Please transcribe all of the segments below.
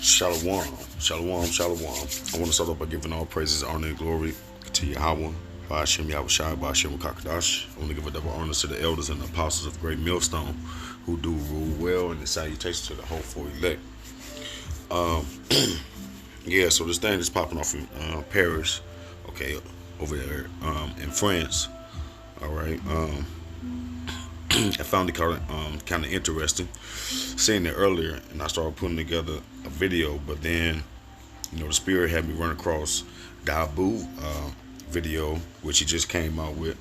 Shalom, shalom, shalom. I want to start off by giving all praises, honor, and glory to Yahweh, Ba'ashem Yahushai, Ba'ashem Kakadash. I want to give a double honor to the elders and the apostles of Great Millstone who do rule well, and the salutations to the hopeful elect. Yeah, so this thing is popping off in Paris, okay, over there in France. All right. I found it kind of interesting seeing it earlier, and I started putting together a video. But then, the spirit had me run across Dabu video, which he just came out with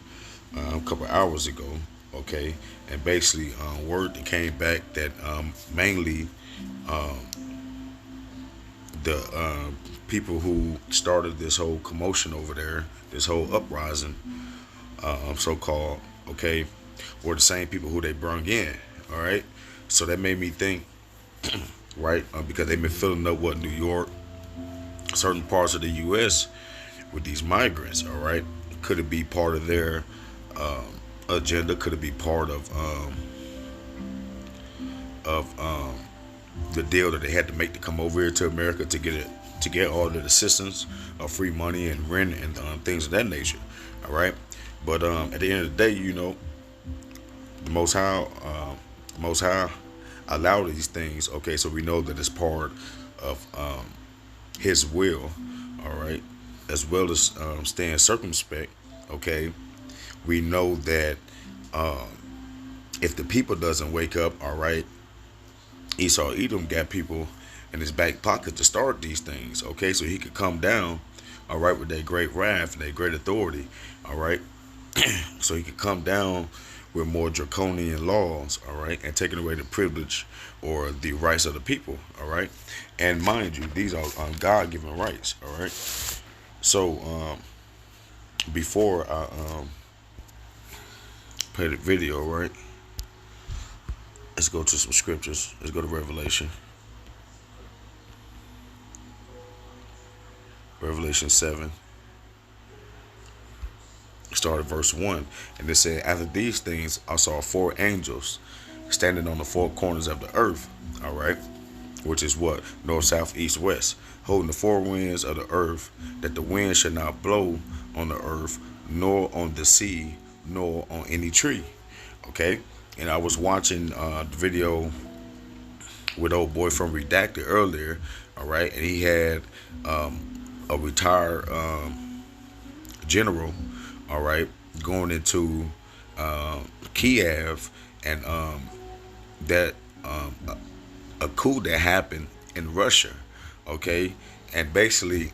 a couple hours ago. Okay, and basically, word that came back that mainly the people who started this whole commotion over there, this whole uprising, so-called, okay, were the same people who they brung in. All right, so that made me think, right, because they've been filling up New York, certain parts of the U.S. with these migrants. All right, could it be part of their agenda? Could it be part of the deal that they had to make to come over here to America to get all the assistance of free money and rent and things of that nature? All right, but at the end of the day, the Most High allow these things. Okay, so we know that it's part of His will. All right, as well as staying circumspect. Okay, we know that if the people doesn't wake up, all right, Esau Edom got people in his back pocket to start these things. Okay, so he could come down, all right, with that great wrath and that great authority. All right, so he could come down with more draconian laws, all right, and taking away the privilege or the rights of the people, all right. And mind you, these are God-given rights, all right. So before I play the video, right, let's go to some scriptures. Let's go to Revelation 7. Start at verse 1, and it said, after these things I saw 4 angels standing on the 4 corners of the earth, all right, which is what? North, south, east, west, holding the 4 winds of the earth, that the wind should not blow on the earth, nor on the sea, nor on any tree. Okay, and I was watching the video with old boy from Redacted earlier, all right, and he had a retired general, all right, going into Kiev, and that a coup that happened in Russia, okay, and basically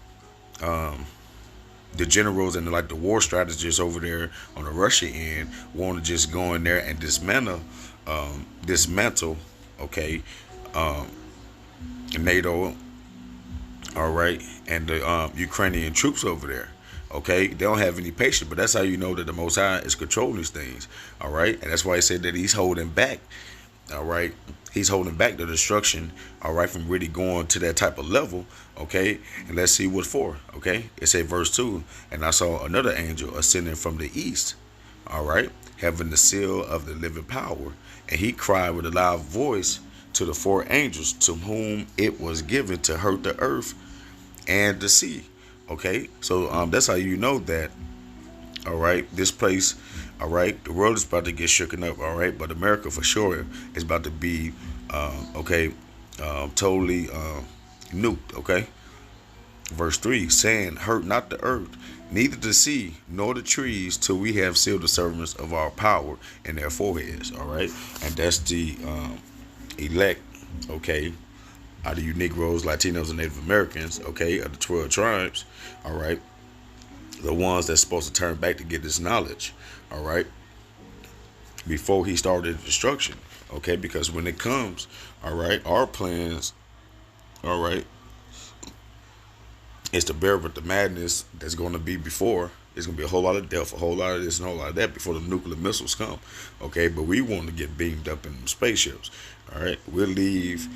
the generals and the war strategists over there on the Russia end want to just go in there and dismantle, okay, NATO, all right, and the Ukrainian troops over there. Okay, they don't have any patience, but that's how you know that the Most High is controlling these things. All right, and that's why I said that He's holding back. All right, He's holding back the destruction. All right, from really going to that type of level. Okay, and let's see what for. Okay, it says verse 2, and I saw another angel ascending from the east. All right, having the seal of the living power, and he cried with a loud voice to the 4 angels to whom it was given to hurt the earth and the sea. Okay, so that's how you know that, all right, this place, all right, the world is about to get shooken up, all right, but America for sure is about to be, totally nuked, okay. Verse 3, saying, hurt not the earth, neither the sea, nor the trees, till we have sealed the servants of our power in their foreheads, all right, and that's the elect, okay, out of you Negroes, Latinos, and Native Americans, okay, of the 12 tribes, all right, the ones that's supposed to turn back to get this knowledge, all right, before he started destruction, okay, because when it comes, all right, our plans, all right, is to bear with the madness that's going to be before. It's going to be a whole lot of death, a whole lot of this and a whole lot of that before the nuclear missiles come, okay, but we want to get beamed up in spaceships, all right, we'll leave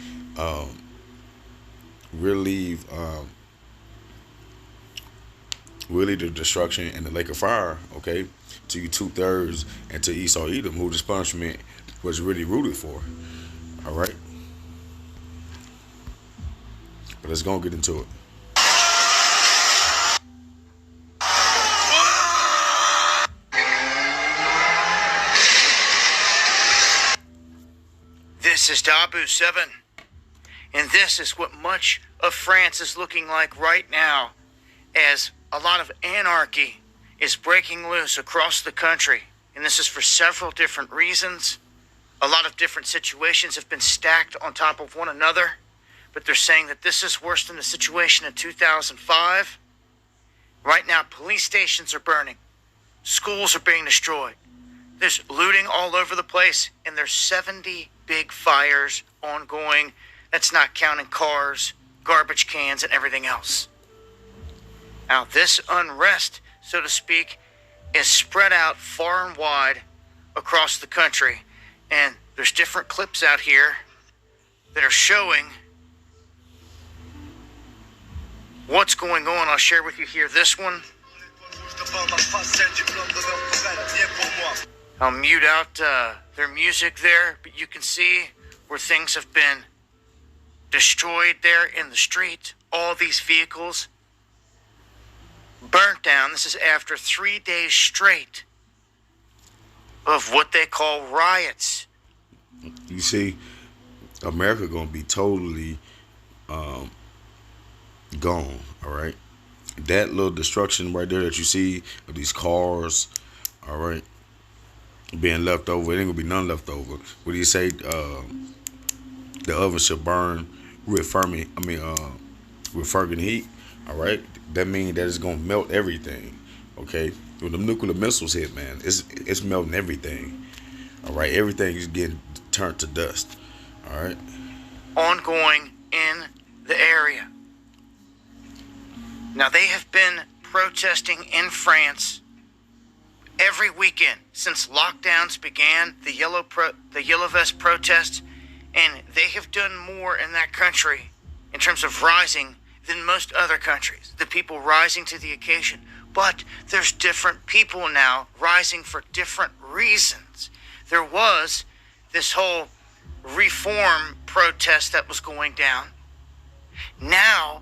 the destruction in the lake of fire, okay, to you 2/3 and to Esau Edom, who this punishment was really rooted for. All right. But let's go and get into it. This is Dabu 7, and this is what much of France is looking like right now, as a lot of anarchy is breaking loose across the country. And this is for several different reasons. A lot of different situations have been stacked on top of one another, but they're saying that this is worse than the situation in 2005. Right now, police stations are burning. Schools are being destroyed. There's looting all over the place, and there's 70 big fires ongoing. That's not counting cars, garbage cans, and everything else. Now, this unrest, so to speak, is spread out far and wide across the country. And there's different clips out here that are showing what's going on. I'll share with you here this one. I'll mute out their music there, but you can see where things have been destroyed there in the street. All these vehicles burnt down. This is after 3 days straight of what they call riots. You see, America gonna be totally gone. All right, that little destruction right there that you see of these cars, all right, being left over, it ain't gonna be none left over. What do you say? The oven should burn with fervent heat. All right, that means that it's gonna melt everything. Okay, when the nuclear missiles hit, man, it's melting everything. All right, everything is getting turned to dust. All right, ongoing in the area. Now, they have been protesting in France every weekend since lockdowns began, the Yellow Vest protests, and they have done more in that country in terms of rising than most other countries. The people rising to the occasion. But there's different people now rising for different reasons. There was this whole reform protest that was going down. Now,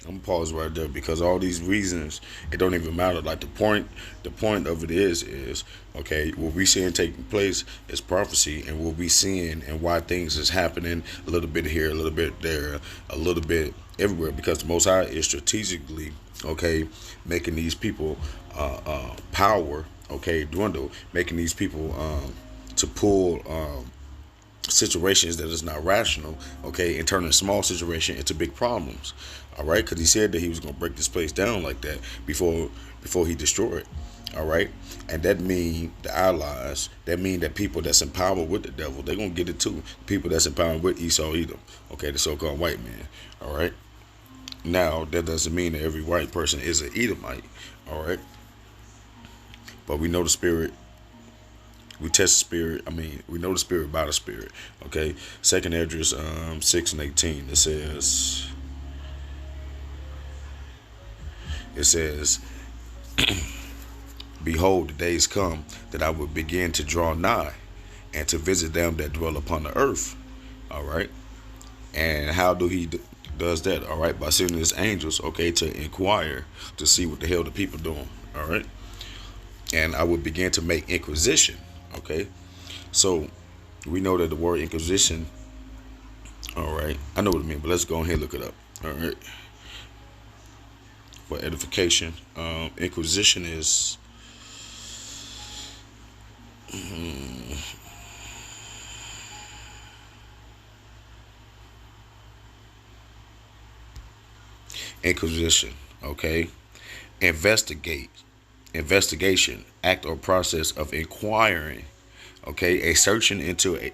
I'm gonna pause right there because all these reasons, it don't even matter. Like the point of it is okay, what we seeing taking place is prophecy, and what we seeing and why things is happening a little bit here, a little bit there, a little bit everywhere, because the Most High is strategically, okay, making these people power, okay, dwindle, making these people to pull situations that is not rational, okay, and turning a small situation into big problems. All right, because he said that he was going to break this place down like that before he destroyed it. All right, and that mean the allies, that mean that people that's in power with the devil, they're going to get it too. People that's in power with Esau, Edom, okay, the so-called white man. All right, now that doesn't mean that every white person is an Edomite. All right, but we know the spirit. We test the spirit. We know the spirit by the spirit. Okay, 2nd Esdras 6:18. It says, "Behold, the days come that I will begin to draw nigh, and to visit them that dwell upon the earth." All right, and how do he does that? All right, by sending his angels, okay, to inquire to see what the hell the people doing. All right, and I will begin to make inquisition. Okay, so we know that the word inquisition, all right, I know what it means, but let's go ahead and look it up. All right, for edification, inquisition is inquisition, okay, investigation, act or process of inquiring, okay, a searching into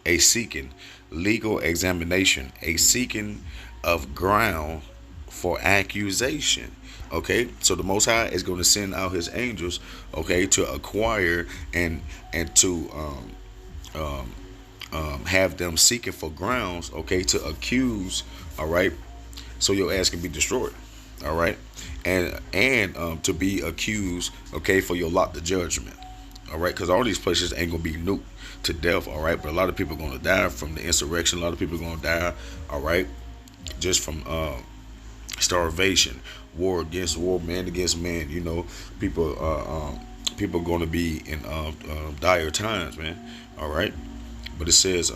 a seeking, legal examination, a seeking of ground for accusation. Okay, so the Most High is going to send out his angels, okay, to acquire and to have them seeking for grounds, okay, to accuse. All right, so your ass can be destroyed. All right, and to be accused, okay, for your lot to judgment. All right, because all these places ain't gonna be nuked to death. All right, but a lot of people are gonna die from the insurrection. A lot of people are gonna die. All right, just from starvation, war against war, man against man. People people going to be in dire times, man. All right, but it says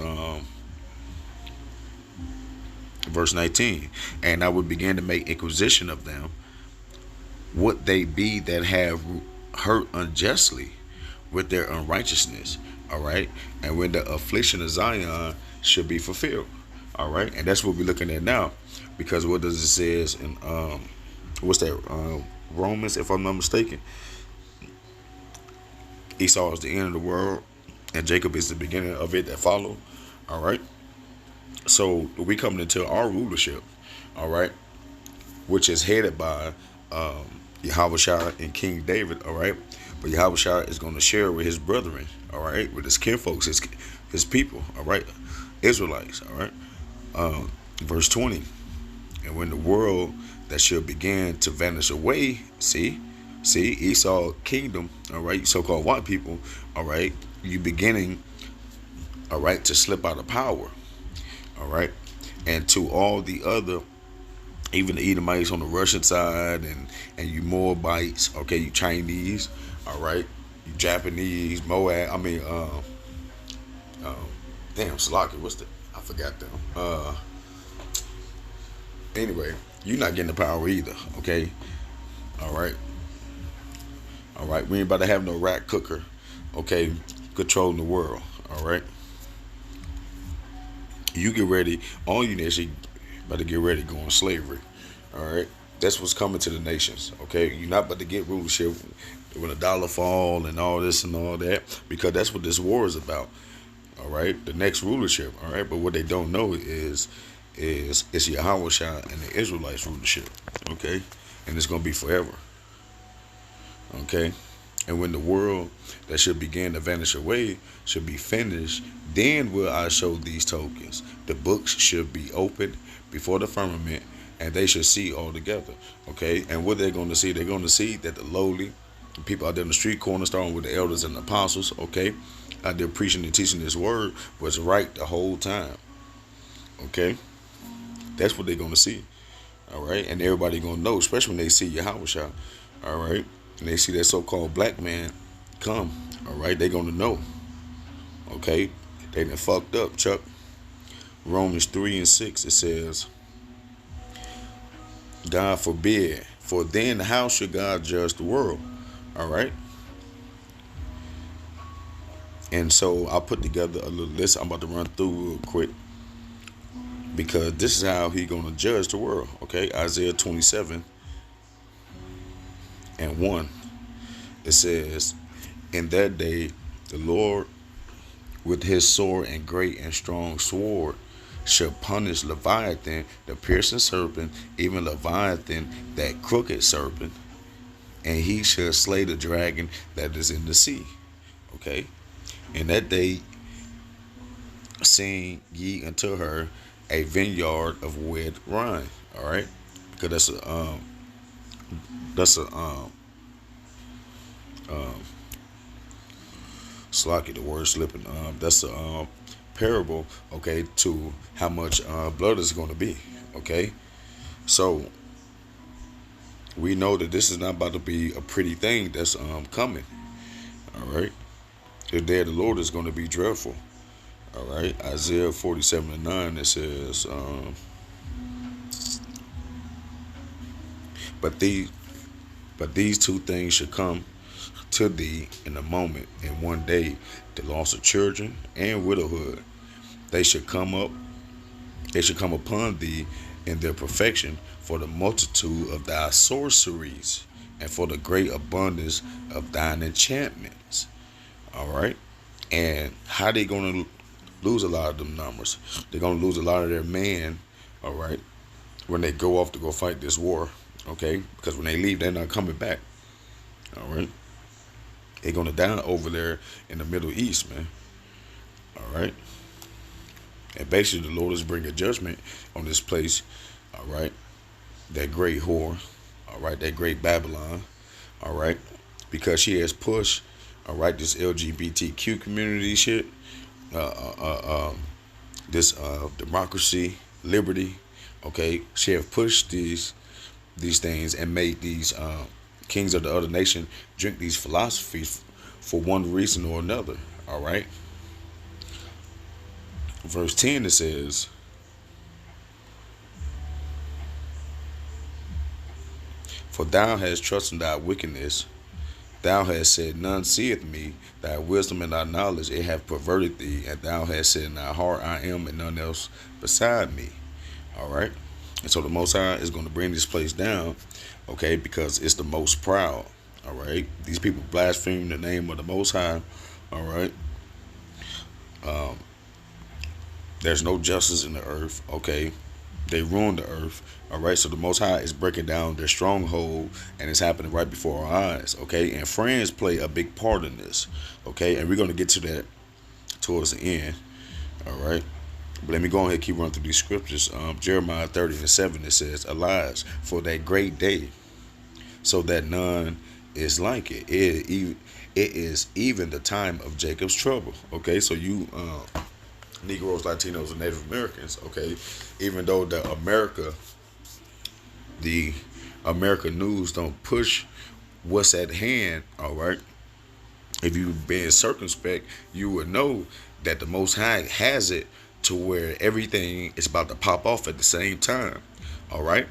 verse 19, and I would begin to make inquisition of them, what they be that have hurt unjustly with their unrighteousness. All right, and when the affliction of Zion should be fulfilled. All right, and that's what we're looking at now, because what does it says in what's that Romans, if I'm not mistaken? Esau is the end of the world, and Jacob is the beginning of it that follow. All right, so we coming into our rulership. All right, which is headed by Yahweh and King David. All right, but Yahweh is going to share with his brethren. All right, with his kinfolks, his people. All right, Israelites. All right, verse 20. And when the world that shall begin to vanish away, see Esau kingdom. All right, so-called white people. All right, you beginning. All right, to slip out of power. All right, and to all the other, even the Edomites on the Russian side, and you Moabites, okay, you Chinese, all right, you Japanese, Moab, damn, Slocky, I forgot them. Anyway, you're not getting the power either, okay, all right, we ain't about to have no rat cooker, okay, controlling the world, all right. You get ready, all you nations about to get ready to go on slavery. All right, that's what's coming to the nations. Okay, you're not about to get rulership when the dollar fall and all this and all that, because that's what this war is about. All right, the next rulership. All right, but what they don't know is it's Yahweh and the Israelites rulership. Okay, and it's gonna be forever. Okay, and when the world that should begin to vanish away should be finished, then will I show these tokens. The books should be opened before the firmament, and they should see all together. Okay, and what they're going to see, they're going to see that the lowly people out there in the street corner, starting with the elders and the apostles, okay, out there preaching and teaching this word, was right the whole time. Okay, that's what they're going to see. All right, and everybody going to know, especially when they see Yahweh. All right, and they see that so-called black man come. All right, they're going to know. Okay, they done fucked up, Chuck. Romans 3:6, it says, God forbid, for then how should God judge the world? All right. And so I put together a little list I'm about to run through real quick, because this is how he going to judge the world. Okay, Isaiah 27:1. It says, in that day the Lord with his sword and great and strong sword shall punish Leviathan, the piercing serpent, even Leviathan, that crooked serpent, and he shall slay the dragon that is in the sea. Okay, in that day sing ye unto her a vineyard of wet wine. All right, because that's a Slocky, the word slipping. That's a parable, okay, to how much blood is going to be, okay. So we know that this is not about to be a pretty thing that's coming. All right, the day of the Lord is going to be dreadful. All right, Isaiah 47:9, it says, but these two things should come to thee in a moment, in one day, the loss of children and widowhood. They should come upon thee in their perfection, for the multitude of thy sorceries, and for the great abundance of thine enchantments. All right, and how they going to lose a lot of them numbers? They're going to lose a lot of their man. All right, when they go off to go fight this war. Okay, because when they leave, they're not coming back. All right. They're going to die over there in the Middle East, man. All right. And basically, the Lord is bringing judgment on this place. All right. That great whore. All right. That great Babylon. All right. Because she has pushed, all right, this LGBTQ community shit. This democracy, liberty. Okay, she have pushed these things and made these kings of the other nation drink these philosophies for one reason or another. All right. Verse 10 it says, "For thou hast trusted in thy wickedness, thou hast said, None seeth me. Thy wisdom and thy knowledge it hath perverted thee, and thou hast said in thy heart, I am, and none else beside me." All right. And so the Most High is going to bring this place down, okay, because it's the most proud. All right. These people blaspheme the name of the Most High. All right. Um, there's no justice in the earth. Okay. They ruined the earth. All right. So the Most High is breaking down their stronghold, and it's happening right before our eyes. Okay. And friends play a big part in this. Okay. And we're going to get to that towards the end. All right. But let me go ahead and keep running through these scriptures. Jeremiah 30:7, it says, "Alas, for that great day, so that none is like it. It is even the time of Jacob's trouble." Okay, so you Negroes, Latinos, and Native Americans, okay, even though the America news don't push what's at hand, all right, if you being circumspect, you would know that the Most High has it to where everything is about to pop off at the same time. All right.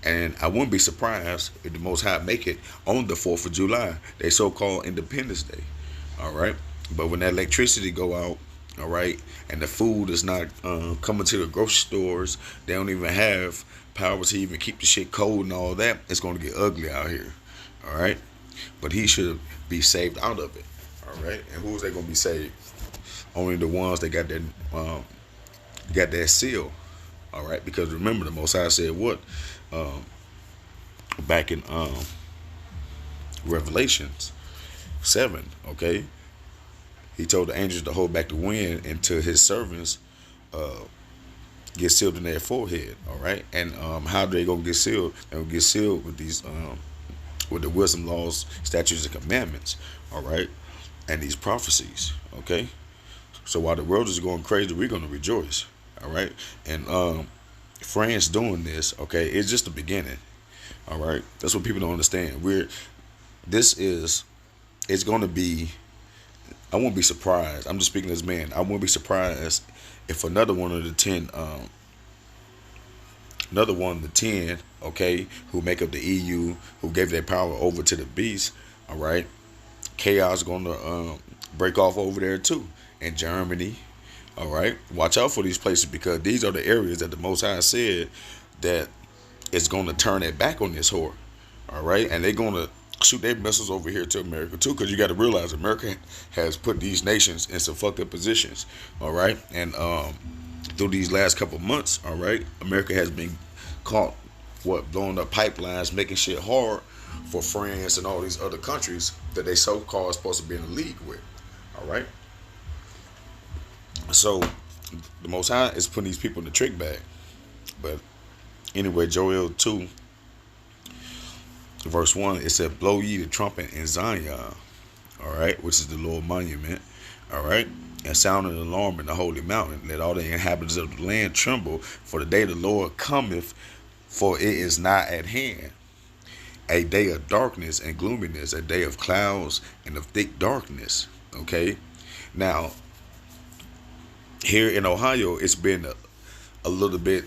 And I wouldn't be surprised if the Most High make it on the 4th of July, their so-called Independence Day. All right. But when that electricity go out, all right, and the food is not coming to the grocery stores, they don't even have power to even keep the shit cold and all that, it's going to get ugly out here. All right. But he should be saved out of it. All right. And who is they going to be saved? Only the ones that got that seal. All right, because remember the Most High said what back in Revelations 7. Okay, he told the angels to hold back the wind until his servants get sealed in their forehead. All right, and how they gonna get sealed? They gonna get sealed with these with the wisdom, laws, statutes, and commandments. All right, and these prophecies. Okay. So while the world is going crazy, we're going to rejoice. All right. And France doing this, okay, it's just the beginning. All right. That's what people don't understand. It's going to be, I won't be surprised. I'm just speaking as man. I won't be surprised if another one of the 10, okay, who make up the EU, who gave their power over to the beast, all right, chaos going to break off over there too. In Germany, all right, watch out for these places because these are the areas that the Most High said that it's going to turn their back on this whore, all right, and they're going to shoot their missiles over here to America too, because you got to realize America has put these nations in some fucked up positions, all right, and through these last couple months, all right, America has been caught blowing up pipelines, making shit hard for France and all these other countries that they so-called supposed to be in a league with, all right. So the Most High is putting these people in the trick bag. But anyway, Joel 2, verse 1, it said, "Blow ye the trumpet in Zion," all right, which is the Lord monument, all right, "and sound an alarm in the holy mountain. Let all the inhabitants of the land tremble, for the day of the Lord cometh, for it is not at hand. A day of darkness and gloominess, a day of clouds and of thick darkness." Okay. Now, here in Ohio, it's been a little bit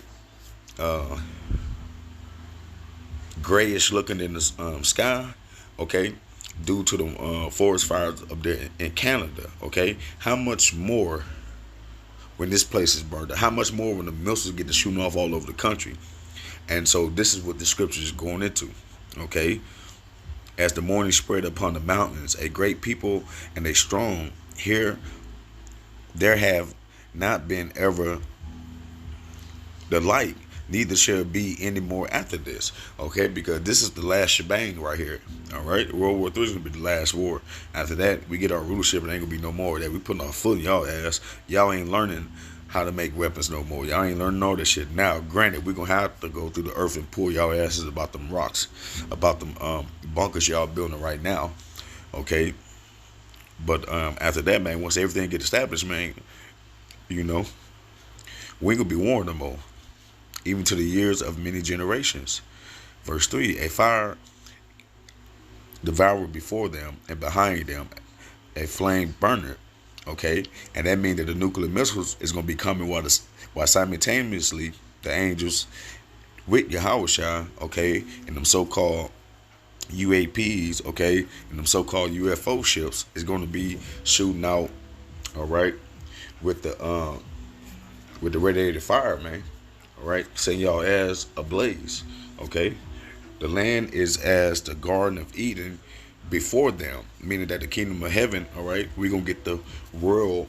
grayish looking in the sky, okay, due to the forest fires up there in Canada, okay. How much more when this place is burned? How much more when the missiles get to shooting off all over the country? And so this is what the scripture is going into, okay. "As the morning spread upon the mountains, a great people and a strong, here there have not been ever the like, neither shall be any more after this." Okay, because this is the last shebang right here. All right, World War III is gonna be the last war. After that, we get our rulership, and ain't gonna be no more of that. We putting our foot in y'all ass. Y'all ain't learning how to make weapons no more. Y'all ain't learning all this shit. Now, granted, we're gonna have to go through the earth and pull y'all asses about them rocks, about them bunkers y'all building right now. Okay, but after that, man, once everything get established, man, you know, we ain't gonna be warned no more. even to the years of many generations. Verse 3, a fire devoured before them, and behind them a flame burned. Okay, and that means that the nuclear missiles is going to be coming while simultaneously the angels with Yahushua, okay, and them so-called UAPs, okay, and them so-called UFO ships is going to be shooting out, all right, with the radiated fire, man, all right, setting y'all as ablaze, okay. The land is as the Garden of Eden before them, meaning that the kingdom of heaven, all right, we're gonna get the world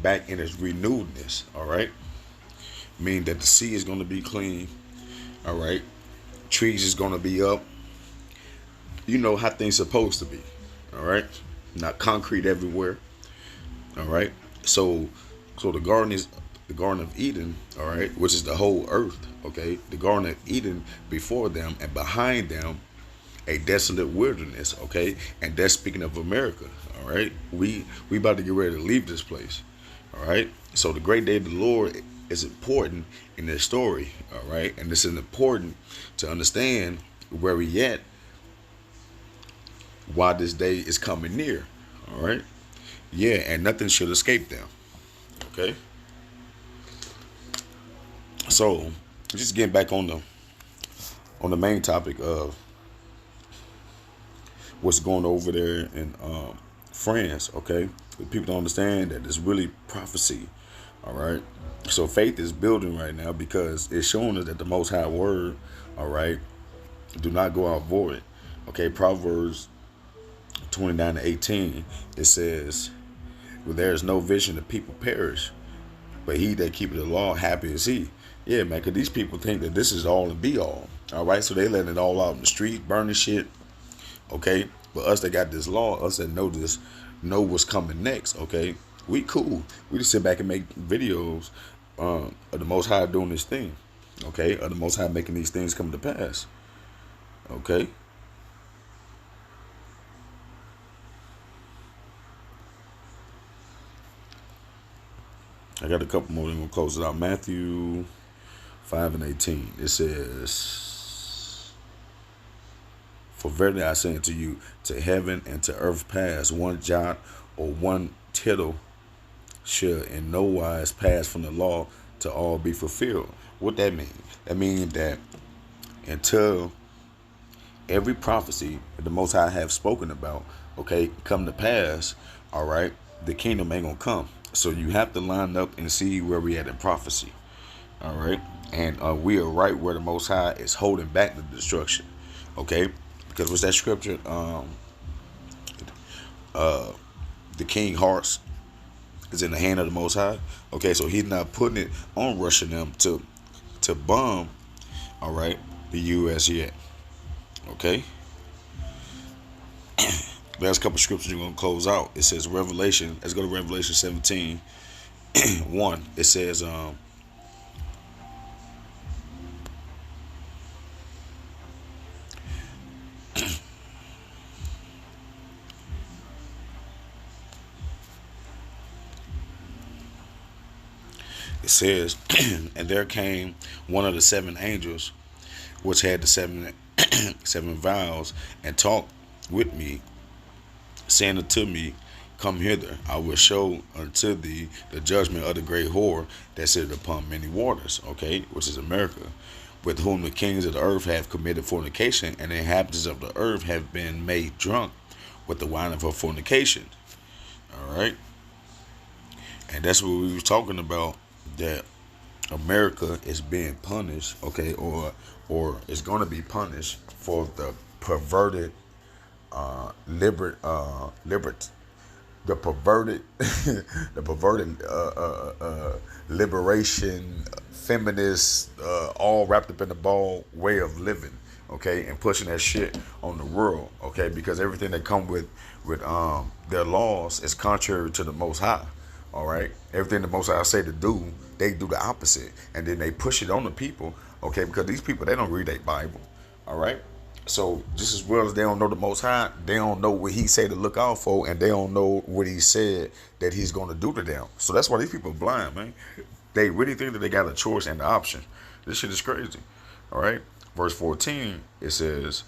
back in its renewedness, all right, meaning that the sea is gonna be clean, all right, trees is gonna be up, you know how things supposed to be, all right, not concrete everywhere, all right. So the garden is the Garden of Eden, all right, which is the whole earth, okay. The Garden of Eden before them, and behind them a desolate wilderness, okay. And that's speaking of America, all right. We about to get ready to leave this place, all right. So the great day of the Lord is important in this story, all right, and this is important to understand where we at, why this day is coming near, all right. Yeah, and nothing should escape them, okay. So just getting back on the main topic of what's going over there in France, okay. People don't understand that it's really prophecy, all right. So faith is building right now because it's showing us that the Most High Word, all right, do not go out void, okay. Proverbs 29:18, it says, "Where there is no vision, the people perish, but he that keepeth the law, happy is he." Yeah, man, because these people think that this is all and be all. All right, so they letting it all out in the street, burning shit. Okay, but us that got this law, us that know this, know what's coming next. Okay, we cool. We just sit back and make videos of the Most High doing this thing. Okay, of the Most High making these things come to pass. Okay. I got a couple more. I'm gonna close it out. Matthew 5:18. It says, "For verily I say unto you, to heaven and to earth pass one jot or one tittle shall in no wise pass from the law to all be fulfilled." What that mean? That means that until every prophecy that the Most High have spoken about, okay, come to pass, all right, the kingdom ain't gonna come. So you have to line up and see where we at in prophecy, all right, and we are right where the Most High is holding back the destruction, okay, because what's that scripture? The king hearts is in the hand of the Most High, okay, so he's not putting it on Russia them to bomb, all right, the U.S. yet, okay. Last couple scriptures we're going to close out. It says Revelation. Let's go to Revelation 17, 1. It says, and there came one of the seven angels, which had the seven vials, and talked with me, saying unto me, Come hither, I will show unto thee the judgment of the great whore that sitteth upon many waters, okay, which is America, with whom the kings of the earth have committed fornication, and the inhabitants of the earth have been made drunk with the wine of her fornication. All right, and that's what we was talking about, that America is being punished, okay, or is going to be punished for the perverted the perverted the perverted liberation, feminist, all wrapped up in the ball way of living, okay, and pushing that shit on the world, okay, because everything that come with their laws is contrary to the Most High, all right. Everything the Most High say to do, they do the opposite, and then they push it on the people, okay, because these people, they don't read their Bible, all right. So just as well as they don't know the Most High, they don't know what He say to look out for, and they don't know what He said that He's going to do to them. So that's why these people are blind, man. They really think that they got a choice and the option. This shit is crazy. All right. Verse 14, it says,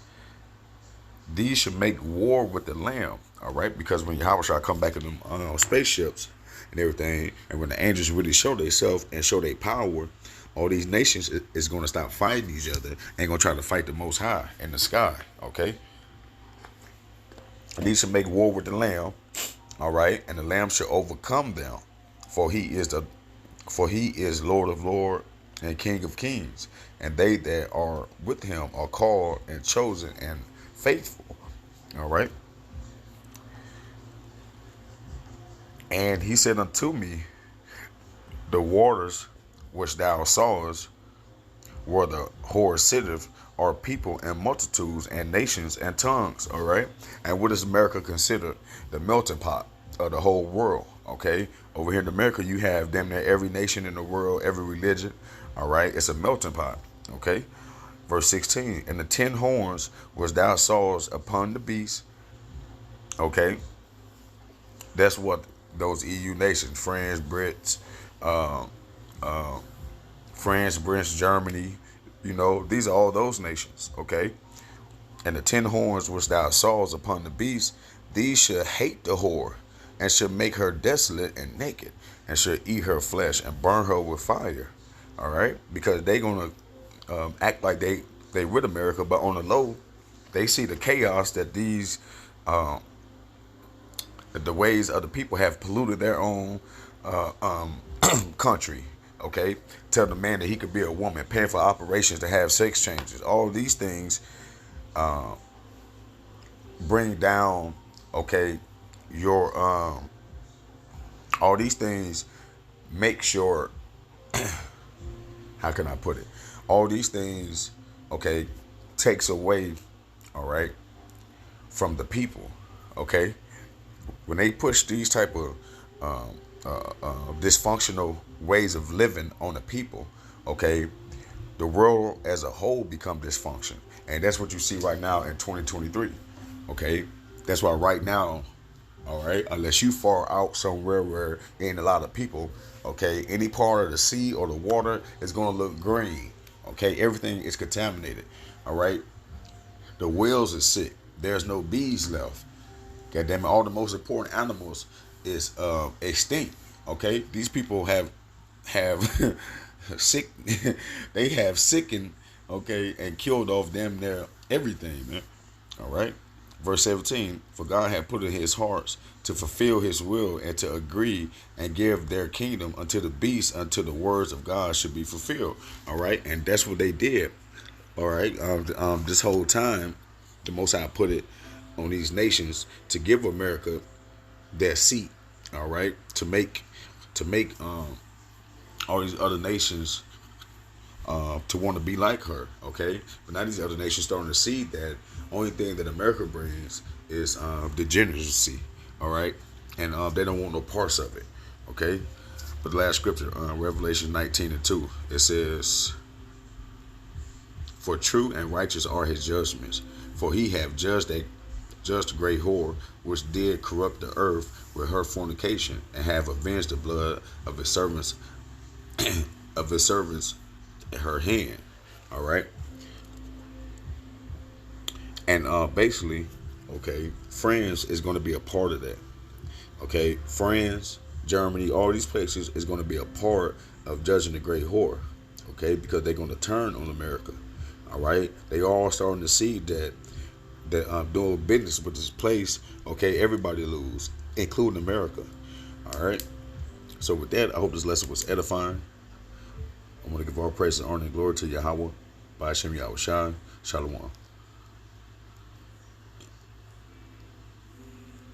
these should make war with the Lamb. All right. Because when Yahweh shall come back in them spaceships and everything, and when the angels really show themselves and show their power, all these nations is going to stop fighting each other and going to try to fight the Most High in the sky. Okay. These should make war with the Lamb. All right. And the Lamb shall overcome them. For he is Lord of lords and King of kings, and they that are with him are called and chosen and faithful. All right. And he said unto me, the waters which thou sawest, where the whore sitteth, are people and multitudes and nations and tongues. All right. And what is America considered? The melting pot of the whole world. Okay. Over here in America, you have damn near every nation in the world, every religion. All right. It's a melting pot. Okay. Verse 16. And the 10 horns which thou sawest upon the beast. Okay. That's what those EU nations, France, Brits, Germany, these are all those nations. Okay. And the 10 horns which thou sawest upon the beast, these shall hate the whore, and shall make her desolate and naked, and shall eat her flesh and burn her with fire. All right. Because they going to act like they with America, but on the low, they see the chaos that these the ways of the people have polluted their own country. Okay. Tell the man that he could be a woman, paying for operations to have sex changes. All these things bring down, okay, your all these things make sure how can I put it? All these things, okay, takes away, all right, from the people. Okay. When they push these type of dysfunctional ways of living on the people, okay, the world as a whole become dysfunction. And that's what you see right now in 2023. Okay. That's why right now, all right, unless you far out somewhere where ain't a lot of people, okay, any part of the sea or the water is going to look green. Okay. Everything is contaminated. All right. The whales are sick. There's no bees left. God damn it, all the most important animals is extinct. Okay, these people have sick. They have sickened, okay, and killed off damn near everything, man. All right, verse 17. For God had put in his hearts to fulfill his will and to agree and give their kingdom unto the beast until the words of God should be fulfilled. All right, and that's what they did. All right, this whole time, the Most High put it on these nations to give America their seat, all right, to make all these other nations to want to be like her, okay. But now these other nations starting to see that only thing that America brings is degeneracy, all right, and they don't want no parts of it, okay. But the last scripture, Revelation 19:2, it says, for true and righteous are his judgments, for he have judged a great whore, which did corrupt the earth with her fornication, and have avenged the blood of his servants at her hand. All right. And basically, okay, France is going to be a part of that. Okay, France, Germany, all these places is going to be a part of judging the great whore. Okay, because they're going to turn on America. All right, they all starting to see that doing business with this place, okay, everybody lose, including America. All right. So with that, I hope this lesson was edifying. I want to give all praise and honor and glory to Yahweh, by Hashem Yahweh Shai. Shalom.